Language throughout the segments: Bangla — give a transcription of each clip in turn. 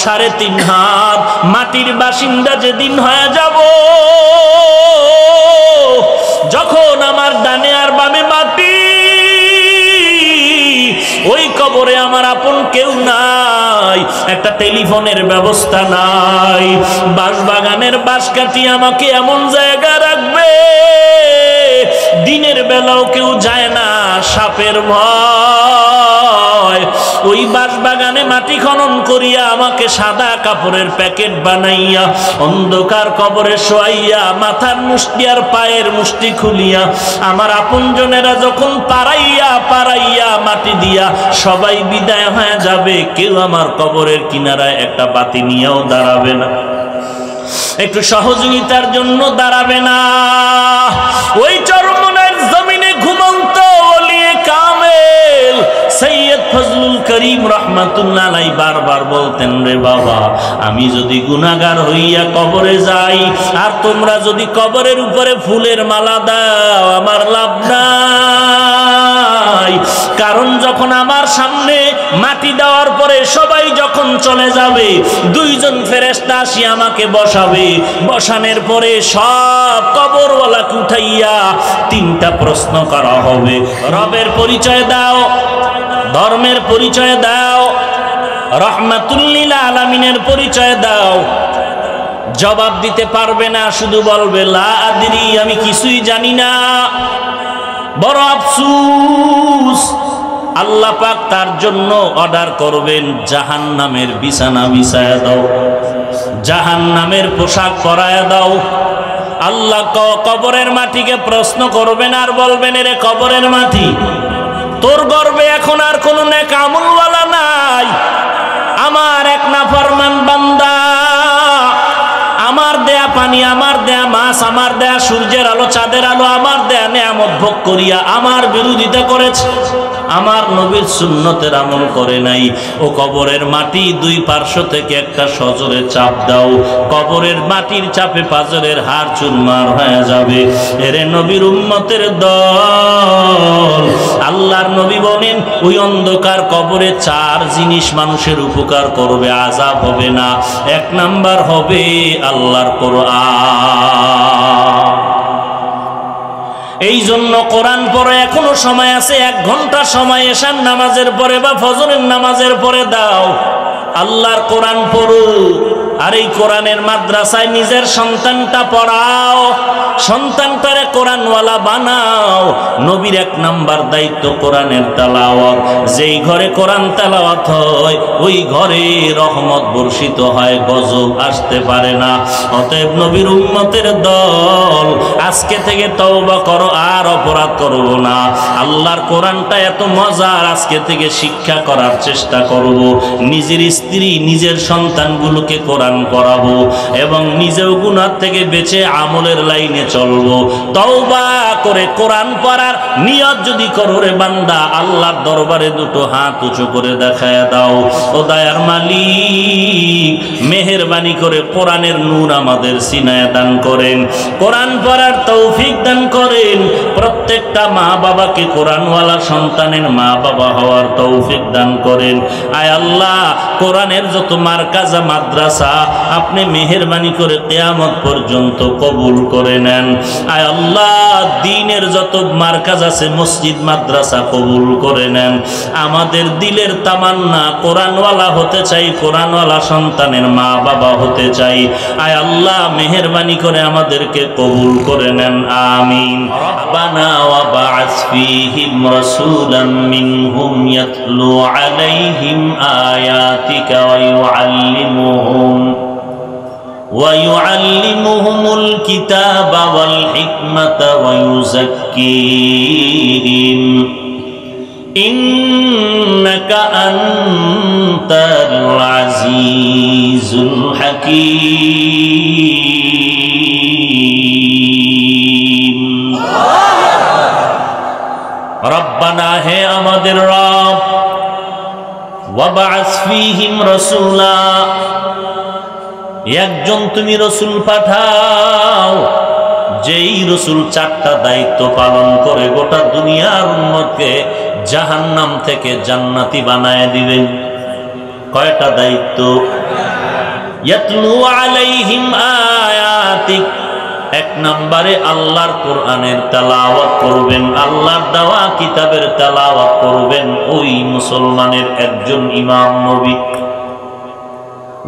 3.5 হাত মাটির বাসিন্দা যেদিন হয়ে যাব, যখন আমার ডানে আর বামে মাটি, ওই কবরে আমার আপন কেউ নাই, একটা টেলিফোনের ব্যবস্থা নাই, বাঁশবাগানের বাঁশ কাটি আমাকে এমন জায়গা রাখবে দিনের বেলাও কেউ যায় না, সাপের ভয়। ওই বাঁশবাগানে মাটি খনন করিয়া আমাকে সাদা কাপড়ের প্যাকেট বানাইয়া অন্ধকার কবরে শোয়াইয়া মাথার মুষ্টি আর পায়ের মুষ্টি খুলিয়া আমার আপনজনেরা যখন পাড়াইয়া পাড়াইয়া মাটি দিয়া সবাই বিদায় হয়ে যাবে, কেউ আমার কবরের কিনারায় একটা বাতি নিয়েও দাঁড়াবে না, একটু সহযোগিতার জন্য দাঁড়াবে না। ওই চরমনের জমিনে ঘুমন্ত ওলিয়ে কামেল সৈয়দ ফজলুল করিম রাহমাতুল্লাহ আলাইহি বারবার বলতেন, রে বাবা, আমি যদি গুনাহগার হইয়া কবরে যাই আর তোমরা যদি কবরের উপরে ফুলের মালা দাও আমার লাভ নাই, কারণ যখন আমার সামনে মাটি দেওয়ার পরে সবাই যখন চলে যাবে, 2 জন ফেরেশতা আসি আমাকে বসাবে, বসানোর পরে সব কবরওয়ালাকে উঠাইয়া 3টা প্রশ্ন করা হবে। রবের পরিচয় দাও, ধর্মের পরিচয় দাও, রহমাতুল লিল আলামিনের পরিচয় দাও। জবাব দিতে পারবে না, শুধু বলবে লা আদরি, আমি কিছুই জানি না। বড় আফসোস, আল্লাহ পাক তার জন্য অর্ডার করবেন জাহান্নামের বিছানা বিছায়া দাও, জাহান্নামের পোশাক পরায়া দাও। আল্লাহ কবরের মাটিকে প্রশ্ন করবেন আর বলবেন, রে কবরের মাটি, তোর গর্বে এখন আর কোন নেক আমলওয়ালা নাই, আমার এক নাফরমান বান্দা আমার দেয়া পানি, আমার দেয়া মাছ, আমার দেয়া সূর্যের আলো, চাঁদের আলো, আমার দেয়া নেয়ামত ভোগ করিয়া আমার বিরোধিতা করেছে, আমার নবীর সুন্নতের আমল করে নাই। ও কবরের মাটি, 2 পার্শ্ব থেকে একটা সজোরে চাপ দাও, কবরের মাটির চাপে পাজরের হাড় চুরমার হয়ে যাবে। এরে নবীর উম্মতের দল, আল্লাহর নবী বলেন ওই অন্ধকার কবরে 4 জিনিস মানুষের উপকার করবে, আযাব হবে না। 1 নাম্বার হবে আল্লাহর কোরআন। এই জন্য কোরআন পড়ে এখনো সময় আছে, 1 ঘন্টা সময় এশার নামাজের পরে বা ফজরের নামাজের পরে দাও, আল্লাহর কোরআন পড়ো। আর এই কোরআনের মাদ্রাসায় নিজের সন্তানটা পড়াও, সন্তানটারে কোরআনওয়ালা বানাও। নবীর 1 নাম্বার দায়িত্ব কোরআনের তেলাওয়াত। যেই ঘরে কোরআন তেলাওয়াত হয় ওই ঘরে রহমত বর্ষিত হয়, গজব আসতে পারে না। অতএব নবীর উম্মতের দল, আজকে থেকে তওবা করো, আর অপরাধ করব না। আল্লাহর কোরআনটা এত মজার, আজকে থেকে শিক্ষা করার চেষ্টা করব। নিজের স্ত্রী, নিজের সন্তানগুলোকে কোরআন পড়াবো এবং নিজেও গুনাহ থেকে বেঁচে আমলের লাইনে চলবো। তওবা করে কোরআন পড়ার নিয়ত যদি করো রে বান্দা, আল্লাহর দরবারে 2টো হাত উঁচু করে দেখায় দাও, ও দয়ার মালিক, মেহেরবানি করে কোরআনের নূর আমাদের সিনায় দান করেন, কোরআন পড়ার তৌফিক দান করেন। প্রত্যেকটা মা বাবাকে কোরআনওয়ালা সন্তানের মা বাবা হওয়ার তৌফিক দান করেন। আয় আল্লাহ, কোরআনের যত মারকাজা মাদ্রাসা আপনি মেহেরবানি করে কিয়ামত পর্যন্ত কবুল করে নেন। আয় আল্লাহ, দ্বীনের যত মারকাজ আছে মসজিদ মাদ্রাসা কবুল করে নেন। আমাদের দিলের তামান্না কোরআনওয়ালা হতে চাই, কোরআনওয়ালা সন্তানের মা বাবা হতে চাই। আয় আল্লাহ, মেহেরবানি করে আমাদেরকে কবুল করে নেন, আমিন। রব্বানা ওয়া বা'আস ফীহিম রাসূলাম মিনহুম ইয়াতলু আলাইহিম আয়াতিকা ويعلمهم الكتاب والحكمة ويزكيهم إنك أنت العزيز الحكيم। ربنا है আমাদের রব, وبعث فيهم رسولا, একজন তুমি রসুল পাঠাও, যেই রসুল 4টা দায়িত্ব পালন করে গোটা দুনিয়ার উম্মতকে জাহান্নাম থেকে জান্নাতি বানায় দিবেন। কয়টা দায়িত্ব? ইয়াতলু আলাইহিম আয়াতিক, এক নম্বরে আল্লাহর কোরআনের তেলাওয়াত করবেন, আল্লাহর দেওয়া কিতাবের তেলাওয়াত করবেন ওই মুসলমানের একজন ইমাম নবী।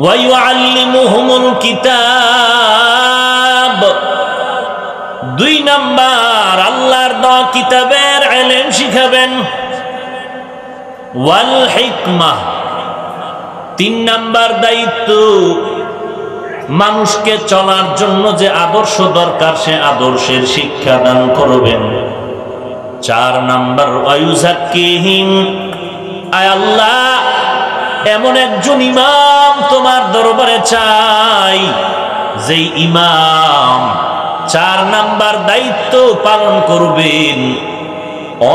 ওয়া ইউআল্লিমুহুমুল কিতাব, দুই নাম্বার আল্লাহর দেওয়া কিতাবের ইলম শিখাবেন। ওয়াল হিকমাহ, তিন নাম্বার দায়িত্ব মানুষকে চলার জন্য যে আদর্শ দরকার সে আদর্শের শিক্ষা দান করবেন। চার নাম্বার ওয়ায়ুযাক্কিহিম, আয় আল্লাহ এমন একজন ইমাম তোমার দরবারে চাই যেই ইমাম চার নাম্বার দায়িত্ব পালন করবেন,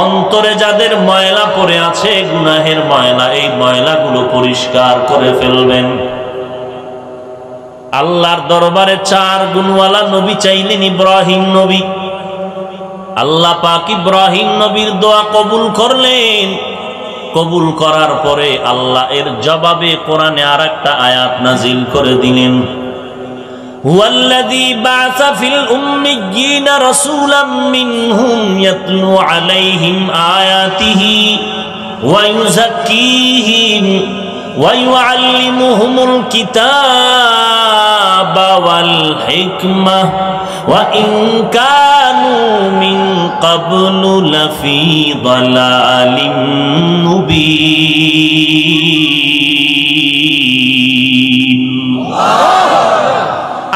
অন্তরে যাদের ময়লা পড়ে আছে গুনাহের ময়লা, এই ময়লাগুলো পরিষ্কার করে ফেলবেন। আল্লাহর দরবারে চার গুণওয়ালা নবী চাইলেন ইব্রাহিম নবী। আল্লাহ পাক ইব্রাহিম নবীর দোয়া কবুল করলেন। কবুল করার পরে আল্লাহ এর জবাবে কোরআনে আরেকটা আয়াত নাজিল করে দিলেন, হুয়াল্লাযী বা'সা ফিল উম্মিয়্যিনা রাসূলাম মিনহুম ইয়াতলু আলাইহিম আয়াতিহি ওয়া ইউযাক্কিহিম ওয়া ইউআল্লিমুহুমুল কিতাবা ওয়াল হিকমাহ ওয়া ইন কানু মিন ক্বাবলু লাফি দালালিম মুবিন।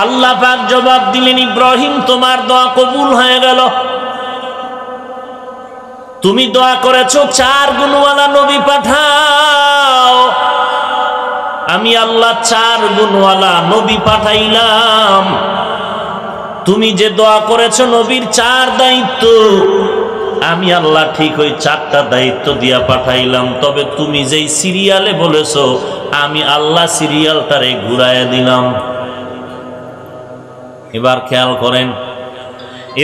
আল্লাহ পাক জবাব দিলেন, ইব্রাহিম তোমার দোয়া কবুল হয়ে গেল। তুমি দোয়া করেছো চার গুণওয়ালা নবী পাঠাও, আমি আল্লাহ চার গুণওয়ালা নবী পাঠাইলাম। তুমি যে দোয়া করেছো নবীর চার দায়িত্ব, আমি আল্লাহ ঠিক ওই চারটা দায়িত্ব দিয়া পাঠাইলাম। তবে তুমি যেই সিরিয়ালে বলেছো আমি আল্লাহ সিরিয়ালটারে ঘুরাইয়া দিলাম। এবার খেয়াল করেন,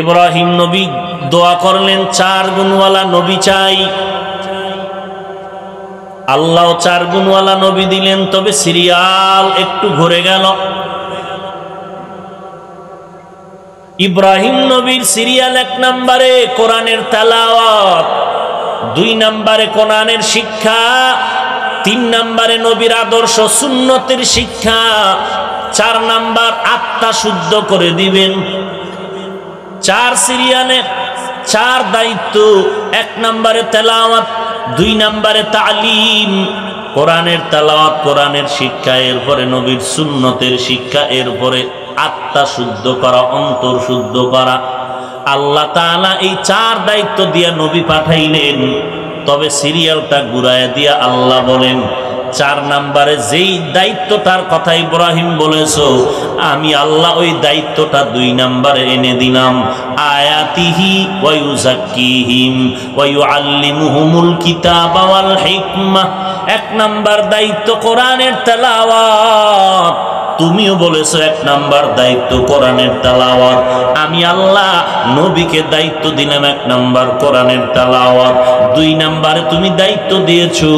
ইব্রাহিম নবী দোয়া করলেন চার গুণওয়ালা নবী চাই, আল্লাহ চার গুণওয়ালা নবী দিলেন। তবে সিরিয়াল একটু ঘুরে গেল। ইব্রাহিম নবীর সিরিয়াল এক নম্বরে কোরআনের তেলাওয়াত, দুই নম্বরে কোরআনের শিক্ষা, তিন নম্বরে নবীর আদর্শ সুন্নতের শিক্ষা, চার নাম্বার আত্মা শুদ্ধ করে দিবেন। চার সিরিয়ালে চার দায়িত্ব, এক নম্বরে তেলাওয়াত, দুই নম্বরে তালিম, কোরআনের তেলাওয়াত কোরআনের শিক্ষা, এরপরে নবীর সুন্নতের শিক্ষা, এরপরে আত্মা শুদ্ধ করা, অন্তর শুদ্ধ করা। আল্লাহ তাআলা এই চার দায়িত্ব দিয়া নবী পাঠাইলেন। তবে সিরিয়ালটা ঘুরাইয়া দিয়া আল্লাহ বলেন, চার নাম্বারে যেই দায়িত্বটার কথা ইব্রাহিম বলেছো আমি আল্লাহ ওই দায়িত্বটা দুই নাম্বারে এনে দিলাম। আয়াতিহি ওয়া ইউযাক্কিহিম ওয়া ইউআল্লিমুহুমুল কিতাবা ওয়াল হিকমাহ, এক নাম্বার দায়িত্ব কোরআনের তেলাওয়াত। তুমিও বলেছো এক নাম্বার দায়িত্ব কোরআনের তেলাওয়াত, আমি আল্লাহ নবীকে দায়িত্ব দিলাম এক নাম্বার কোরআনের তেলাওয়াত। দুই নাম্বারে তুমি দায়িত্ব দিয়েছো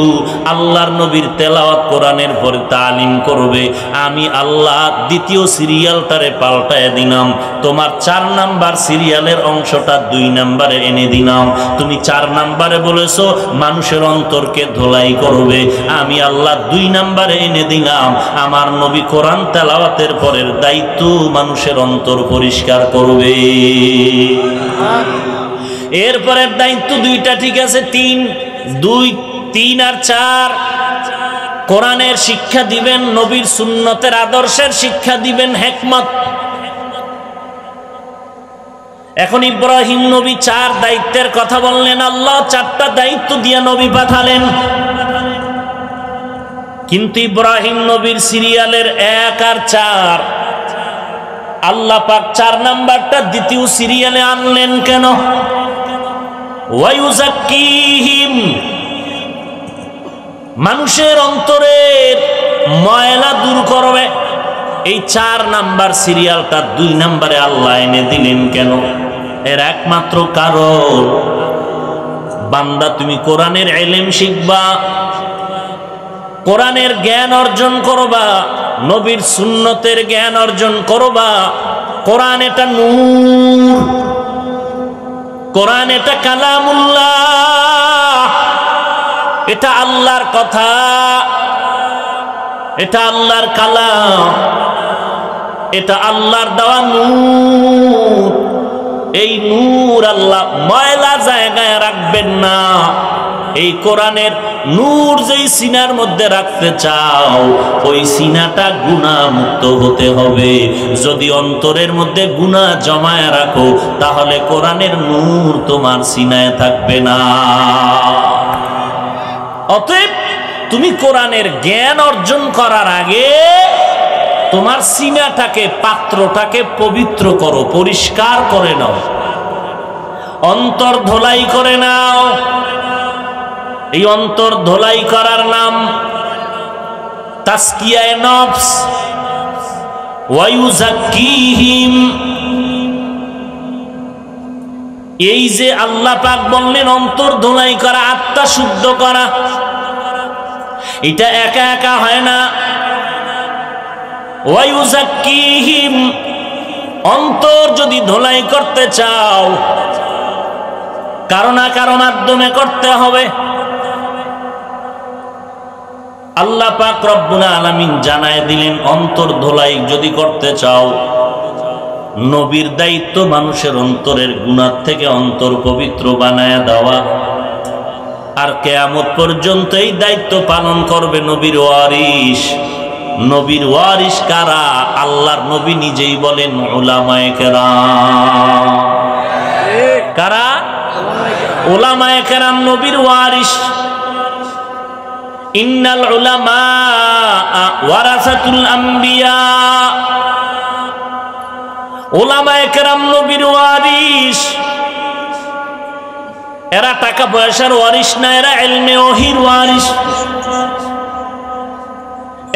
আল্লাহর নবীর তেলাওয়াত কোরআনের পরে তালিম করবে, আমি আল্লাহ দ্বিতীয় সিরিয়ালটারে পাল্টায় দিলাম। তোমার চার নাম্বার সিরিয়ালের অংশটা দুই নাম্বারে এনে দিলাম। তুমি চার নাম্বারে বলেছো মানুষের অন্তরকে ধোলাই করবে, আমি আল্লাহ দুই নাম্বারে এনে দিলাম আমার নবী কোরআন তেলাওয়াতের পরের দায়িত্ব মানুষের অন্তর পরিষ্কার করবে। এরপরের দায়িত্ব দুইটা, ঠিক আছে, তিন আর চার। কোরআনের শিক্ষা দিবেন, নবীর সুন্নতের আদর্শের শিক্ষা দিবেন, হিকমত। এখন ইব্রাহিম নবী চার দায়িত্বের কথা বললেন, আল্লাহ চারটা দায়িত্ব দিয়ে নবী পাঠালেন। কিন্তু ইব্রাহিম নবীর সিরিয়ালের এক আর চার, আল্লাহ পাক চার নাম্বারটা দ্বিতীয় সিরিয়ালে আনলেন কেন? ওয়া ইউযাক্কিহিম, মানুষের অন্তরের ময়লা দূর করবে। এই চার নাম্বার সিরিয়ালটা দুই নাম্বারে আল্লাহ এনে দিলেন কেন? এর একমাত্র কারণ, বান্দা তুমি কোরআনের ইলম শিখবা, কোরআনের জ্ঞান অর্জন করবা, নবীর সুন্নতের জ্ঞান অর্জন করবা। কোরআন এটা নূর, কোরআন এটা কালামুল্লাহ, এটা আল্লাহর কথা, এটা আল্লাহর কালাম, এটা আল্লাহর দেওয়া নূর। এই নূর আল্লাহ ময়লা জায়গায় রাখবেন না। এই কোরআনের নূর যেই সিনার মধ্যে রাখতে চাও, ওই সিনাটা গুনাহ মুক্ত হতে হবে। যদি অন্তরের মধ্যে গুনাহ জমায় রাখো, তাহলে কোরআনের নূর তোমার সিনায় থাকবে না। অতএব তুমি কোরআনের জ্ঞান অর্জন করার আগে তোমার সিনাটাকে, পাত্রটাকে পবিত্র করো, পরিষ্কার করে নাও, অন্তর ধোলাই করে নাও। এই অন্তর ধোলাই করার নাম তাসকিয়ায়ে নফস ওয়া ইউযাক্কিহিম। এই যে আল্লাহ পাক বললেন অন্তর ধোলাই করা, আত্মা শুদ্ধ করা, এটা একা একা হয় না। ওয়া ইউযাক্কিহিম, অন্তর যদি ধোলাই করতে চাও, কারো না কারো মাধ্যমে করতে হবে। আল্লাহ পাক রব্বুল আলামিন জানায় দিলেন, অন্তর ধোলাই যদি করতে চাও, নবীর দায়িত্ব মানুষের অন্তরের গুনাহ থেকে অন্তর পবিত্র বানায়া দেওয়া। আর কিয়ামত পর্যন্ত এই দায়িত্ব পালন করবে নবীর ওয়ারিস। নবীর ওয়ারিস কারা? আল্লাহর নবী নিজেই বলেন উলামায়ে কেরাম। কারা? উলামায়ে কেরাম নবীর ওয়ারিস। ইন্নাল উলামা ওয়ারাসাতুল আম্বিয়া। উলামায়ে কেরাম নবীর ওয়ারিস। এরা টাকা পয়সার ওয়ারিস না, এরা ইলমে ওহীর ওয়ারিস।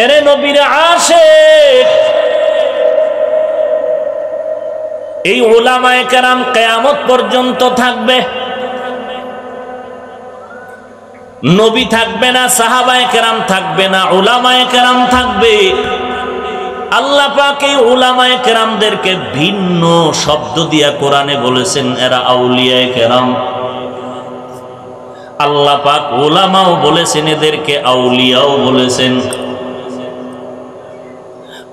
এরে নবীর আশিক। এই উলামায়ে কেরাম কিয়ামত পর্যন্ত থাকবে। নবী থাকবে না, সাহাবায়ে কেরাম থাকবে না, উলামায়ে কেরাম থাকবে। আল্লাহ পাক এই উলামায়ে কেরামদেরকে ভিন্ন শব্দ দিয়া কোরআনে বলেছেন এরা আউলিয়ায়ে কেরাম। আল্লাহ পাক উলামাও বলেছেন, এদেরকে আউলিয়াও বলেছেন।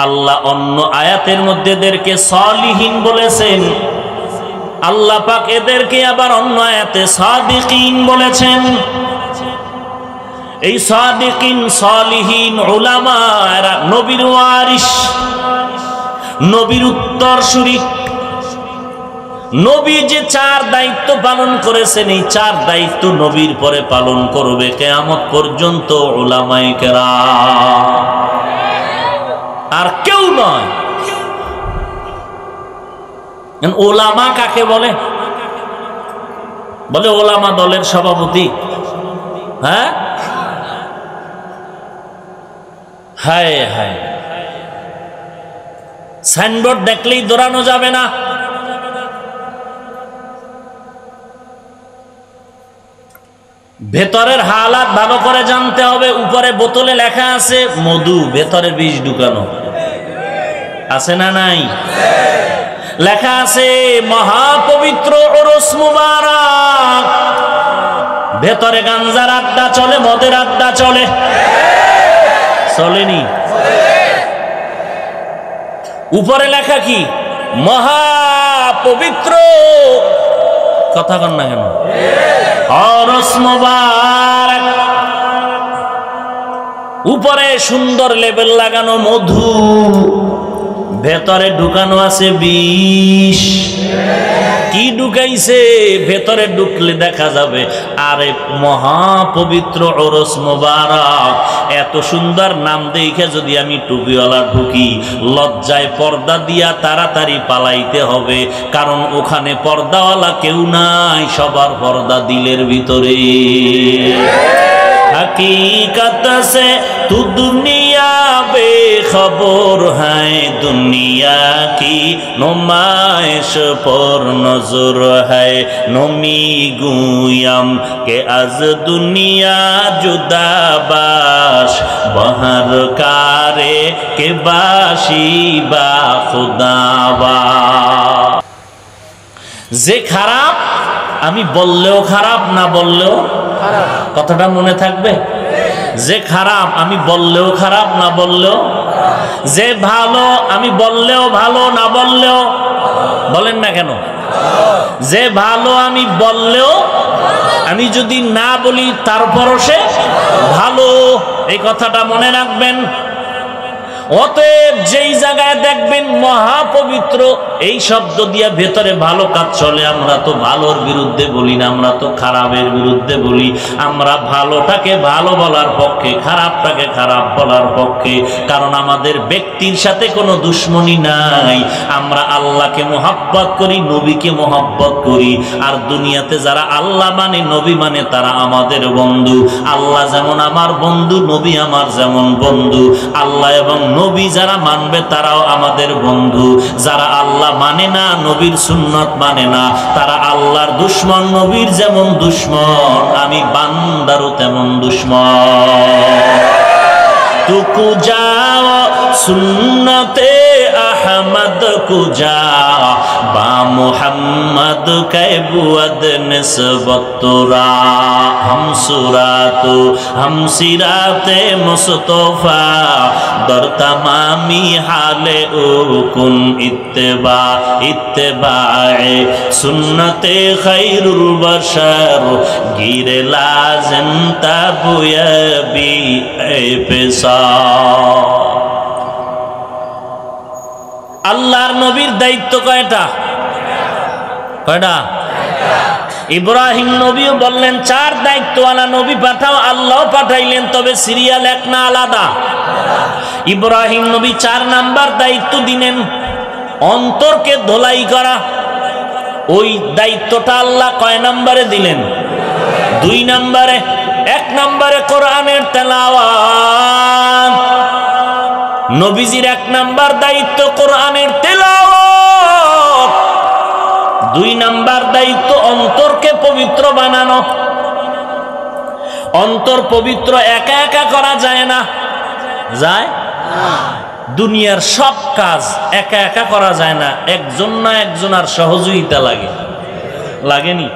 আল্লাহ অন্য আয়াতের মধ্যে এদেরকে সালিহিন বলেছেন। আল্লাহ পাক এদেরকে আবার অন্য আয়াতে সাদিকিন বলেছেন। এই সাদিকিন, সালিহিন, উলামা এরা নবীর ওয়ারিস, নবীর উত্তরসূরি। নবী যে 4 দায়িত্ব পালন করেছেন, এই 4 দায়িত্ব নবীর পরে পালন করবে কিয়ামত পর্যন্ত উলামায়ে কেরাম, আর কেউ নয়। ওলামা কাকে বলে? বলে ওলামা দলের সভাপতি। হ্যাঁ, হায় হায়, সাইনবোর্ড দেখলেই দৌড়ানো যাবে না। ভেতরের হালাত ভালো করে জানতে হবে। উপরে বোতলে লেখা আছে মধু, ভেতরে বিষ ঢুকানো আছে না নাই? লেখা আছে মহাপবিত্র উরুস মুবারক, ভেতরে গাঞ্জার আড্ডা চলে, মদের আড্ডা চলে, চলেনি? উপরে লেখা কি? মহাপবিত্র, কথা কন না কেন? উরুস মুবারক। উপরে সুন্দর লেবেল লাগানো মধু, ভেতরে ঢুকানো আছে বিষ। কি ঢুকাইছে? ভেতরে ঢুকলে দেখা যাবে। আরে মহাপবিত্র উরুস মুবারক, এত সুন্দর নাম দেখে যদি আমি টুপিওয়ালা ঢুকি, লজ্জায় পর্দা দিয়া তাড়াতাড়ি পালাইতে হবে, কারণ ওখানে পর্দাওয়ালা কেউ নাই, সবার পর্দা দিলের ভিতরে। हकीकत से तू दुनिया खबर है दुनिया की नुमाइश पर नजर है नमी गुयम के आज दुनिया जुदाबाश बहर कारे के बाशी बा खुदाबा যে খারাপ আমি বললেও খারাপ না বললেও খারাপ কথাটা মনে থাকবে যে খারাপ আমি বললেও খারাপ না বললেও যে ভালো আমি বললেও ভালো না বললেও বলেন না কেন যে ভালো আমি বললেও আমি যদি না বলি তারপরও সে ভালো এই কথাটা মনে রাখবেন অতএব যেই জায়গায় দেখবেন মহাপবিত্র এই শব্দ দিয়া ভেতরে ভালো কাজ চলে আমরা তো ভালোর বিরুদ্ধে বলি না আমরা তো খারাপের বিরুদ্ধে বলি আমরা ভালোটাকে ভালো বলার পক্ষে খারাপটাকে খারাপ বলার পক্ষে কারণ আমাদের ব্যক্তির সাথে কোনো দুশ্মনী নাই আমরা আল্লাহকে মোহাব্বত করি নবীকে মোহাব্বত করি আর দুনিয়াতে যারা আল্লাহ মানে নবী মানে তারা আমাদের বন্ধু আল্লাহ যেমন আমার বন্ধু নবী আমার যেমন বন্ধু আল্লাহ এবং নবী যারা মানবে তারাও আমাদের বন্ধু যারা আল্লাহ মানে না নবীর সুন্নত মানে না তারা আল্লাহর দুশমন নবীর যেমন দুশমন আমি বান্দারও তেমন দুশমন তুকু যাও সুন্নতে আহমদ কুজা বা মুহাম্মদ कैबुअद निस्बत तुरा हम सुरातु हम सिराते मुस्तफा दर तमामी हाले उकुन इत्तिबा इत्तिबाए सुन्नते खैरुल बशर गिरे लाजिम तबुयबी ए पेशा আল্লাহর নবীর দায়িত্ব কয়টা কয়টা ইব্রাহিম নবীও বললেন চার দায়িত্বওয়ালা নবী পাঠাও আল্লাহ পাঠাইলেন তবে সিরিয়াল এক না আলাদা ইব্রাহিম নবী 4 নাম্বার দায়িত্ব দিলেন অন্তরকে ধোলাই করা ওই দায়িত্বটা আল্লাহ কয় নম্বরে দিলেন 2 নম্বরে 1 নম্বরে কোরআনের তেলাওয়াত নবীজির 1 নাম্বার দায়িত্ব কোরআনের তেলাওয়াত 2 নাম্বার দায়িত্ব অন্তরকে পবিত্র বানানো অন্তর পবিত্র একা একা করা যায় না যায় দুনিয়ার সব কাজ একা একা করা যায় না একজন না একজনের সহযোগিতা লাগে লাগেনি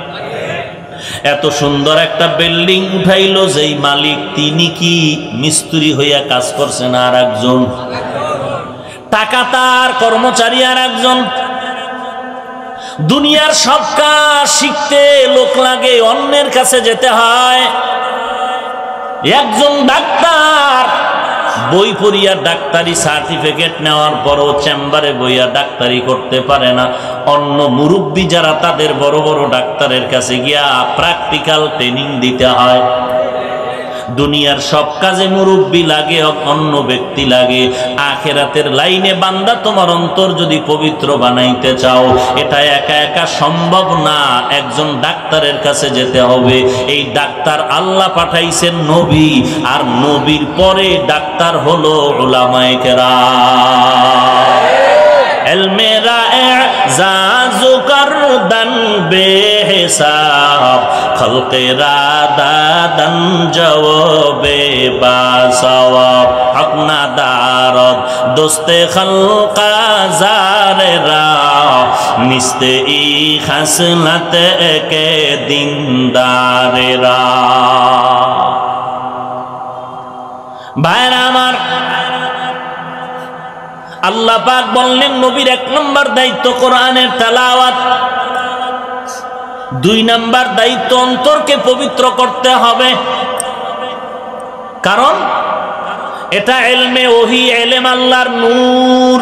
এত সুন্দর একটা বিল্ডিং উঠাইলো যেই মালিক তিনি কি মিস্ত্রি হইয়া কাজ করছেন আর একজন টাকা তার কর্মচারী আর একজন দুনিয়ার সব কাজ শিখতে লোক লাগে অন্যের কাছে যেতে হয় একজন ডাক্তার বই পড়িয়া ডাক্তারি সার্টিফিকেট নেওয়ার পরও চেম্বারে বইয়া ডাক্তারি করতে পারে না অন্য মুরব্বী যারা তাদের বড় বড় ডাক্তারের কাছে গিয়া প্র্যাকটিক্যাল ট্রেনিং দিতে হয় দুনিয়ার সব কাজে মুরব্বী লাগে অন্য ব্যক্তি লাগে আখিরাতের লাইনে বান্দা তোমার অন্তর যদি পবিত্র বানাইতে চাও এটা একা একা সম্ভব না একজন ডাক্তারের কাছে যেতে হবে এই ডাক্তার আল্লাহ পাঠাইছেন নবী আর নবীর পরে ডাক্তার হলো উলামায়ে কেরাম इल्मे राज़ करदन बेहिसाब खल्क़े रादादन जवाबे बासवाब हक ना दारद दोस्ते खल्क़ा ज़ारे रा निस्ते ई खसलत के दीनदारे रा भाईरा আমার আল্লাহ পাক বললেন নবীর 1 নম্বর দায়িত্ব কোরআনের তেলাওয়াত 2 নম্বর দায়িত্ব অন্তরকে পবিত্র করতে হবে কারণ এটা ইলমে ওহী ইলম আল্লাহর নূর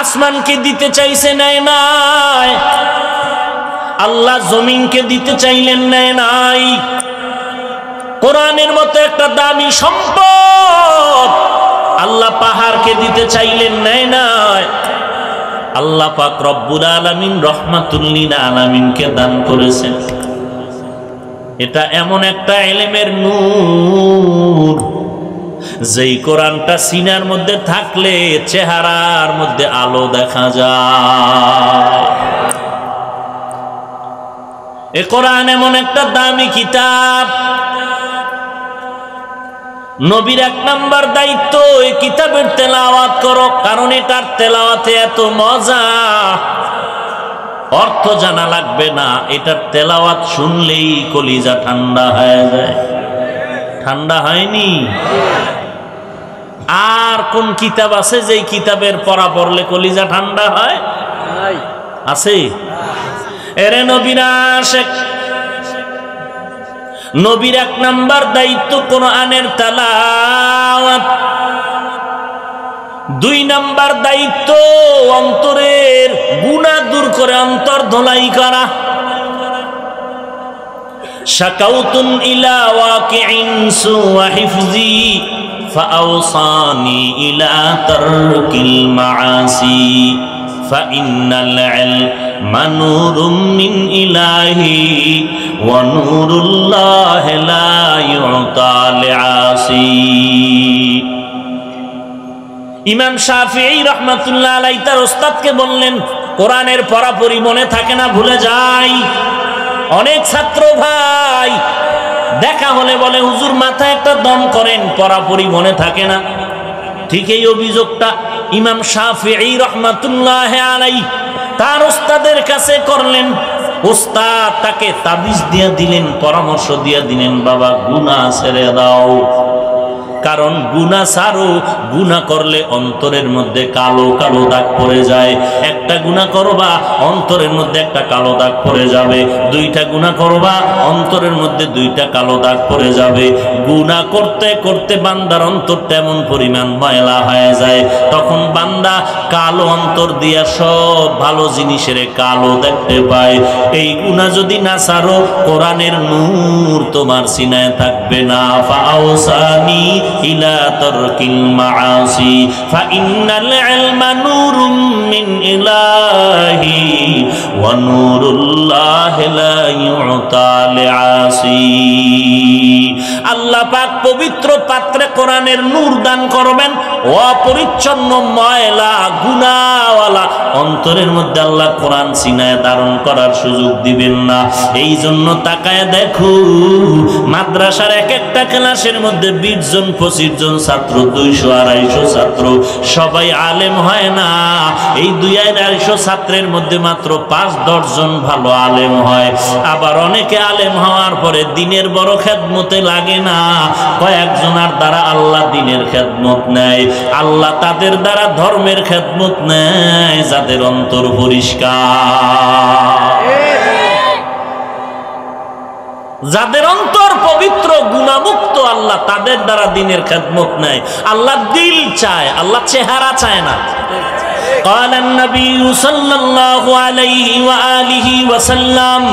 আসমানকে দিতে চাইছে নাই আল্লাহ জমিনকে দিতে চাইলেন নাই কোরআনের মতো একটা দামি সম্পদ আল্লাহ পাহাড়কে দিতে চাইলেন নাই আল্লাহ পাক রব্বুল আলামিন রহমাতুল লিল আলামিনকে দান করেছেন এটা এমন একটা ইলমের নূর যেই কোরআনটা সিনার মধ্যে থাকলে চেহারার মধ্যে আলো দেখা যায়। এ কোরআন এমন একটা দামি কিতাব, নবীর 1 নাম্বার দায়িত্ব এই কিতাবের তেলাওয়াত করো, কারণ এটার তেলাওয়াতে এত মজা, অর্থ জানা লাগবে না, এটার তেলাওয়াত শুনলেই কলিজা ঠান্ডা হয়ে যায়। ঠান্ডা হয়নি? আর কোন কিতাব আছে যেই কিতাবের পড়া পড়লে কলিজা ঠান্ডা হয়? আছে? এরে নবীরা আশিক, নবীর 1 নাম্বার দায়িত্ব কোরআনের তেলাওয়াত, 2 নাম্বার দায়িত্ব অন্তরের গুনাহ দূর করে অন্তর ধোলাই করা। শাকাউতুন ইলা ওয়াকিইন সুওয়া হিফজি ফাআওসানি ইলা তারকিল মাআসি ফাইন্নাল ইলমা নূরুম মিন ইলাহি ওয়া নূরুল্লাহি লা ইউতা লিআসি। ইমাম শাফিঈ রাহমাতুল্লাহ আলাইহি তার ওস্তাদকে বললেন, কোরআনের পড়াপড়ি মনে থাকে না, ভুলে যায়। অনেক ছাত্র ভাই দেখা হলে বলে, হুজুর মাথায় একটা দম করেন, পড়াপড়ি মনে থাকে না। ঠিক এই অভিযোগটা ইমাম শাফিঈ রাহমাতুল্লাহ আলাইহি তার ওস্তাদের কাছে করলেন। ওস্তাদ তাকে তাবিজ দিয়ে দিলেন, পরামর্শ দিয়ে দিলেন, বাবা গুনাহ ছেড়ে দাও, কারণ গুনাহ ছাড়ো, গুনাহ করলে অন্তরের মধ্যে কালো কালো দাগ পড়ে যায়। একটা গুনাহ করবা, অন্তরের মধ্যে একটা কালো দাগ পড়ে যাবে। 2টা গুনাহ করবা, অন্তরের মধ্যে 2টা কালো দাগ পড়ে যাবে। গুনাহ করতে করতে বান্দার অন্তরটা এমন পরিমাণ ময়লা হয়ে যায়, তখন বান্দা কালো অন্তর দিয়া সব ভালো জিনিসের কালো দেখতে পায়। এই গুনাহ যদি না ছাড়ো, কোরআনের নূর তোমার সিনায় থাকবে না। ফাআওসানি ইলা তারকিল মাআসি ফাইন্নাল ইলমা নূরুম মিন ইলাহি ওয়া নূরুল্লাহি লা ইউতা লিআসি। আল্লাহ পাক পবিত্র পাত্রে কোরআনের নূর দান করবেন, অপরিচ্ছন্ন ময়লা গুনাহওয়ালা অন্তরের মধ্যে আল্লাহ কোরআন সিনায় ধারণ করার সুযোগ দিবেন না। এই জন্য তাকায় দেখো, মাদ্রাসার এক একটা ক্লাসের মধ্যে 20 জন 25 জন ছাত্র, 200-250 ছাত্র, সবাই আলেম হয় না। এই 200-250 ছাত্রের মধ্যে মাত্র 5-10 জন ভালো আলেম হয়। আবার অনেকে আলেম হওয়ার পরে দিনের বড় খেদমতে লাগে না, কয়েকজনের দ্বারা আল্লাহ দিনের খেদমত নেয়। আল্লাহ তাদের দ্বারা ধর্মের খেদমত নেয় যাদের অন্তর পরিষ্কার, যাদের অন্তর পবিত্র গুনাহমুক্ত, আল্লাহ তাদের দ্বারা দিনের খেদমত নেয়। আল্লাহ দিল চায়, আল্লাহ চেহারা চায় না। قال النبي صلى الله عليه وآله وسلم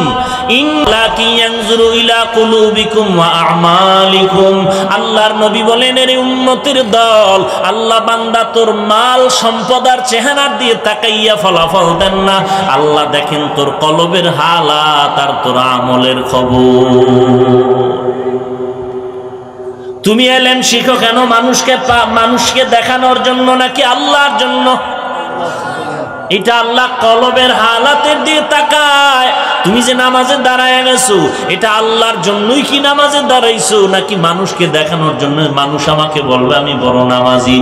إن الله ينظر إلى قلوبكم وأعمالكم। আল্লাহর নবী বলেন, এর উম্মতের দল, আল্লাহ বান্দা তোর মাল সম্পদ আর চেহারা দিয়ে তাকাইয়া ফলাফল দেন না, আল্লাহ দেখেন তোর কলবের হালাত আর তোর আমলের খবর। তুমি এলেম শিখো কেন? মানুষকে দেখানোর জন্য নাকি আল্লাহর জন্য? এটা আল্লাহ কলবের হালাতের দিয়ে তাকায়। তুমি যে নামাজে দাঁড়ায় গেছো, এটা আল্লাহর জন্যই কি নামাজে দাঁড়াইছো, নাকি মানুষকে দেখানোর জন্য? মানুষ আমাকে বলবে আমি বড় নামাজি।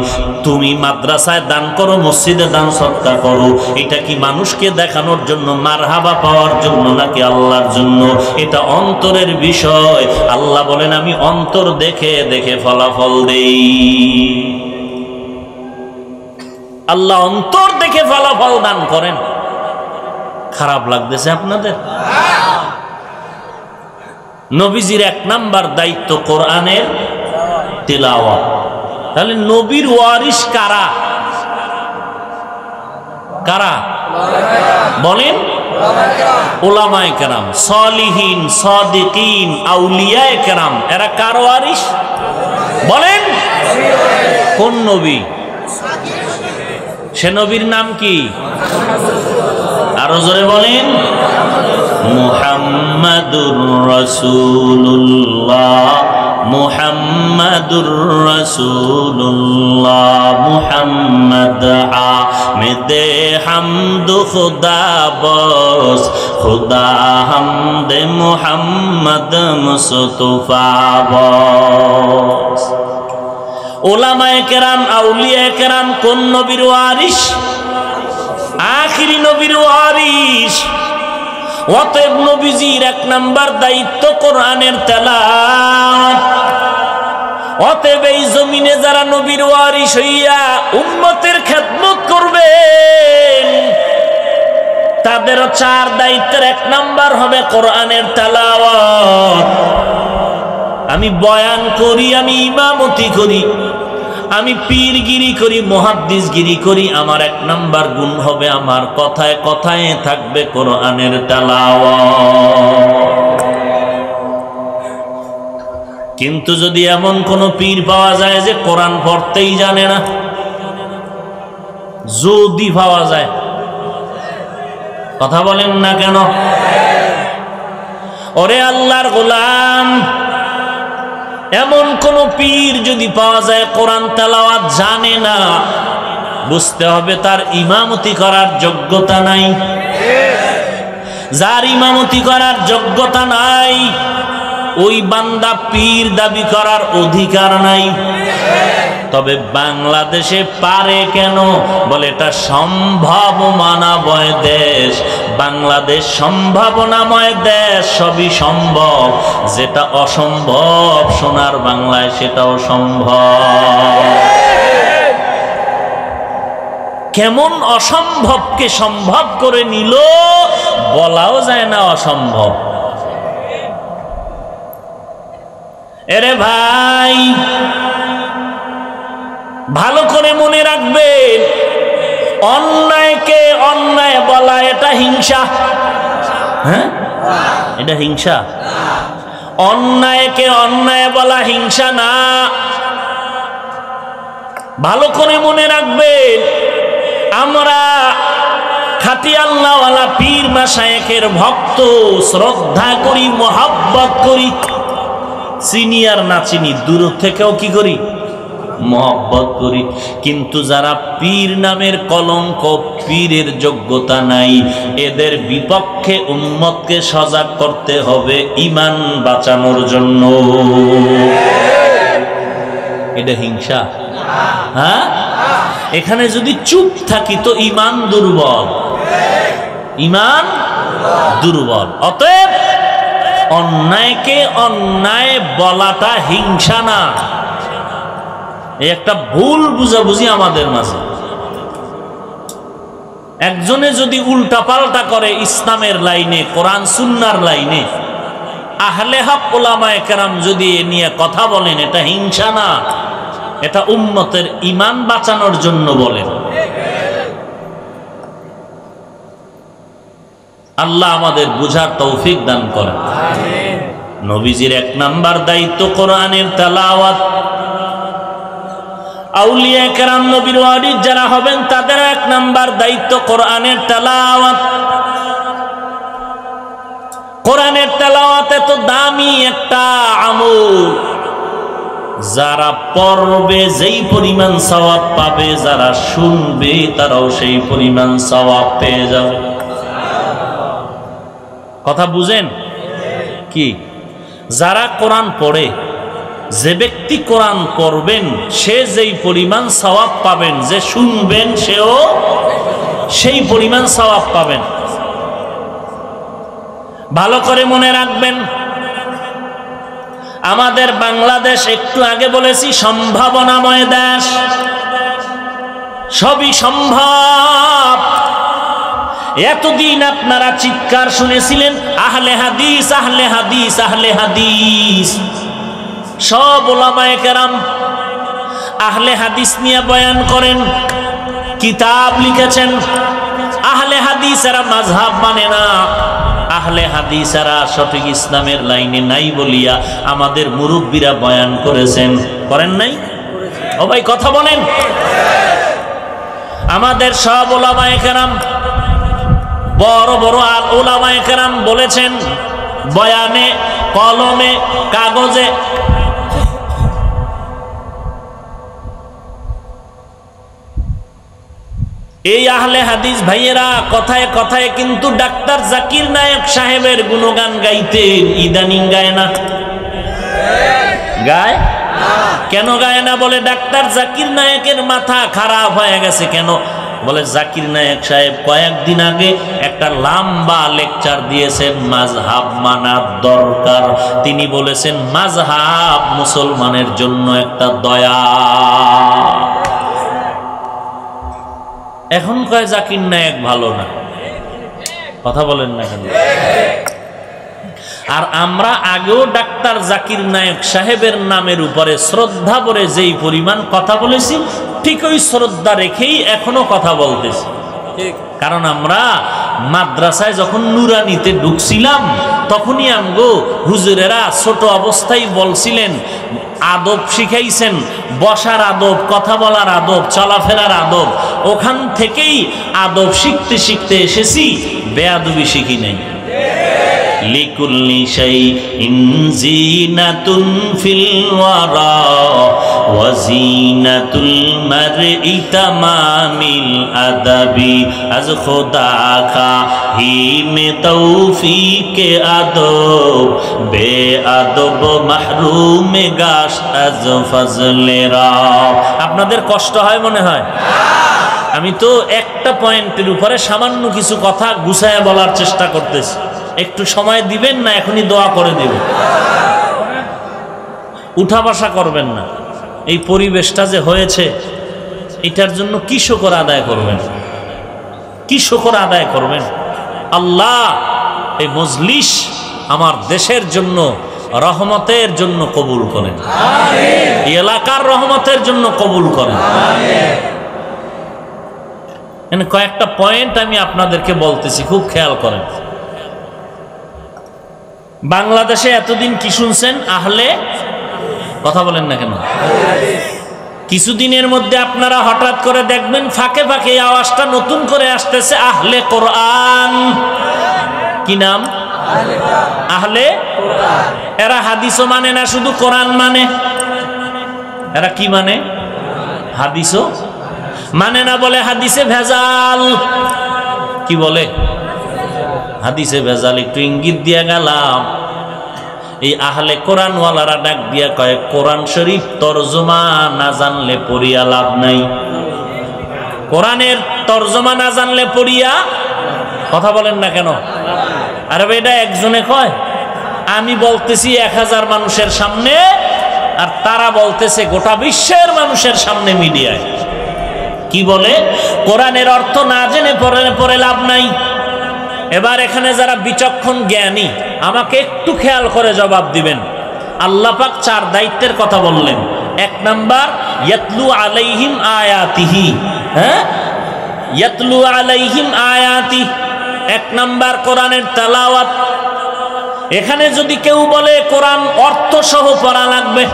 তুমি মাদ্রাসায় দান করো, মসজিদে দান সদকা করো, এটা কি মানুষকে দেখানোর জন্য, মারহাবা পাওয়ার জন্য, নাকি আল্লাহর জন্য? এটা অন্তরের বিষয়। আল্লাহ বলেন, আমি অন্তর দেখে দেখে ফলাফল দেই। আল্লাহ অন্তর দেখে ফলাফল দান করেন। খারাপ লাগতেছে আপনাদের? নবীজির 1 নাম্বার দায়িত্ব কোরআনের তিলাওয়াত। তাহলে নবীর ওয়ারিস কারা? কারা বলেন? উলামায়ে কেরাম, সালিহিন, সাদিকিন, আউলিয়ায়ে কেরাম। এরা কার ওয়ারিস বলেন? কোন নবী? সে নবীর নাম কি? আরো জোরে বলেন। মুহাম্মাদুর রাসূলুল্লাহ মুহাম্মাদুর রাসূলুল্লাহ মুহাম্মদ হামিদে হামদ খুদা বস খুদা হামদে মুহাম্মদ মুস্তাফা বস। উলামায়ে কেরাম আউলিয়ায়ে কেরাম কোন নবীর ওয়ারিস? আখিরি নবীর ওয়ারিস। অতএব নবীজির এক নাম্বার দায়িত্ব কোরআনের তেলাওয়াত। অতএব এই জমিনে যারা নবীর ওয়ারিস হইয়া উম্মতের খেদমত করবেন তাদেরও চার দায়িত্বের এক নাম্বার হবে কোরআনের তেলাওয়াত। আমি বয়ান করি, আমি ইমামতি করি, আমি পীরগিরি করি, মুহাদ্দিসগিরি করি, আমার এক নাম্বার গুণ হবে আমার কথায় কথায় থাকবে কোরআনের তেলাওয়াত। কিন্তু যদি এমন কোন পীর পাওয়া যায় যে কোরআন পড়তেই জানে না, যদি পাওয়া যায়, কথা বলেন না কেন? ওরে আল্লাহর গোলাম, এমন কোন পীর যদি পাওয়া যায় কোরআন তেলাওয়াত জানে না, বুঝতে হবে তার ইমামতি করার যোগ্যতা নাই। যার ইমামতি করার যোগ্যতা নাই ওই বান্দা পীর দাবি করার অধিকার নাই। তবে বাংলাদেশে পারে কেন? বলে এটা সম্ভাবনাময় দেশ। বাংলাদেশ সম্ভাবনাময় দেশ, সবই সম্ভব। যেটা অসম্ভব সোনার বাংলায় সেটাও সম্ভব। কেমন অসম্ভবকে সম্ভব করে নিল বলাও যায় না অসম্ভব। এরে ভাই, ভালো করে মনে রাখবেন, অন্যায়কে অন্যায় বলা এটা হিংসা। হ্যাঁ, এটা হিংসা। অন্যায়কে অন্যায় বলা হিংসা না। ভালো করে মনে রাখবেন, আমরা খাঁটি আল্লাহওয়ালা পীর মাশায়েখের ভক্ত, শ্রদ্ধা করি, মহব্বত করি, চিনি আর না চিনি, দূর থেকেও কি করি? মহব্বত করি। কিন্তু যারা পীর নামের কলঙ্ক, পীরের যোগ্যতা নাই, এদের বিপক্ষে উম্মতকে সজাগ করতে হবে ঈমান বাঁচানোর জন্য। এটা হিংসা? হ্যাঁ, এখানে যদি চুপ থাকি তো ঈমান দুর্বল, ঈমান দুর্বল। অতএব অন্যায়কে অন্যায় বলাটা হিংসা না। এই একটা ভুল বুঝাবুঝি আমাদের মাঝে। একজনে যদি উল্টা পাল্টা করে ইসলামের লাইনে, কোরআন সুন্নাহর লাইনে, আহলে হক উলামায়ে কেরাম যদি এ নিয়ে কথা বলেন, এটা হিংসা না, এটা উম্মতের ঈমান বাঁচানোর জন্য বলেন। আল্লাহ আমাদের বুঝার তৌফিক দান করেন। নবীজির এক নাম্বার দায়িত্ব কোরআনের তেলাওয়াত। আউলিয়া কেরাম, নবীর ওয়ারিস যারা হবেন তাদের এক নাম্বার দায়িত্ব কোরআনের তেলাওয়াত। কোরআনের তেলাওয়াত এত দামি একটা আমল, যারা পড়বে যেই পরিমাণ সওয়াব পাবে, যারা শুনবে তারাও সেই পরিমাণ সওয়াব পেয়ে যাবে। কথা বুঝেন কি? যারা কোরআন পড়ে, যে ব্যক্তি কোরআন পড়বেন সে যেই পরিমাণ সওয়াব পাবেন, যে শুনবেন সেও সেই পরিমাণ সওয়াব পাবেন। ভালো করে মনে রাখবেন, আমাদের বাংলাদেশ একটু আগে বলেছি সম্ভাবনাময় দেশ, সবই সম্ভব। এতদিন আপনারা চিৎকার শুনেছিলেন আহলে হাদিস, আহলে হাদিস, আহলে হাদিস। সব উলামায়ে কেরাম আহলে হাদিস নিয়ে বয়ান করেন, কিতাব লিখেছেন। আহলে হাদিসেরা মাযহাব মানে না, আহলে হাদিসেরা সঠিক ইসলামের লাইনে নাই বলিয়া আমাদের মুরব্বীরা বয়ান করেছেন। করেন নাই? ও ভাই কথা বলেন। আমাদের সব উলামায়ে কেরাম বড় বড় উলামায়ে কেরাম বলেছেন বয়ানে, কলমে, কাগজে। এই আহলে হাদিস ভাইয়েরা কথায় কথায় কিন্তু ডাক্তার জাকির নায়েক সাহেবের গুণগান গাইতেন, ইদানিং গায় না। গায়? কেন গায় না? বলে ডাক্তার জাকির নায়েকের মাথা খারাপ হয়ে গেছে। কেন? বলে জাকির নায়েক সাহেব কয়েকদিন আগে একটা লম্বা লেকচার দিয়েছেন মাযহাব মানার দরকার। তিনি বলেছেন মাযহাব মুসলমানের জন্য একটা দয়া। এখন কয় জাকির নায়েক ভালো না, কথা বলেন না কেন? আর আমরা আগেও ডাক্তার জাকির নায়েক সাহেবের নামের উপরে শ্রদ্ধা ভরে যেই পরিমাণ কথা বলেছি, ঠিক ওই শ্রদ্ধা রেখেই এখনো কথা বলতেছি। কারণ আমরা মাদ্রাসায় যখন নুরানিতে ঢুকছিলাম তখনই আমগো হুজুরেরা ছোট অবস্থায় বলছিলেন, আদব শিখাইছেন, বসার আদব, কথা বলার আদব, চলাফেরার আদব। ওখান থেকেই আদব শিখতে শিখতে এসেছি, বেয়াদবি শিখি নাই। লিকুল্লি শাইইন জিনাতুন ফিল ওয়ারা ওয়া জিনাতুল মারই তামামিল আদাবি আজ খোদা কা হিমে তৌফিকে আদব বে আদব মাহরুমে গাশত আজ ফজলে রব। আপনাদের কষ্ট হয় মনে হয়? আমি তো একটা পয়েন্টের উপরে সামান্য কিছু কথা গুছায় বলার চেষ্টা করতেছি। একটু সময় দিবেন না? এখনই দোয়া করে দেব। উঠা বসা করবেন না। এই পরিবেশটা যে হয়েছে এটার জন্য কি শুকর আদায় করবেন? কি শুকর আদায় করবেন? আল্লাহ এই মজলিস আমার দেশের জন্য রহমতের জন্য কবুল করেন, এই এলাকার রহমতের জন্য কবুল করেন। কয়েকটা পয়েন্ট আমি আপনাদেরকে বলতেছি, খুব খেয়াল করেন। বাংলাদেশে এতদিন কি শুনছেন? আহলে, কথা বলেন না কেন? কিছুদিনের মধ্যে আপনারা হঠাৎ করে দেখবেন ফাঁকে ফাঁকে এই আওয়াজটা নতুন করে আসতেছে, আহলে কোরআন। কি নাম? আহলে কোরআন। এরা হাদিসও মানে না, শুধু কোরআন মানে। এরা কি মানে? হাদিসও মানে না। বলে হাদিসে ভেজাল। কি বলে? হাদিসে ভেজাল। একটু ইঙ্গিত দিয়ে গেলাম। এই আহলে কোরআন ওয়ালারা ডাক দিয়া কয়, কোরআন শরীফ তরজমা না জানলে পড়িয়া লাভ নাই। কোরআনের তরজমা না জানলে পড়িয়া, কথা বলেন না কেন? আরে এটা একজনে কয়, আমি বলতেছি 1000 মানুষের সামনে, আর তারা বলতেছে গোটা বিশ্বের মানুষের সামনে মিডিয়ায়। কি বলে? কোরআনের অর্থ না জেনে পড়ে লাভ নাই। এবার এখানে যারা বিচক্ষণ জ্ঞানী আমাকে একটু খেয়াল করে জবাব দিবেন। আল্লাহ পাক 4 দায়িত্বের কথা বললেন। 1 নাম্বার, ইয়াতলু আলাইহিম আয়াতিহি। হ্যাঁ, ইয়াতলু আলাইহিম আয়াতি। 1 নাম্বার কোরআনের তেলাওয়াত। এখানে যদি কেউ বলে কোরআন অর্থ সহ পড়া লাগবে,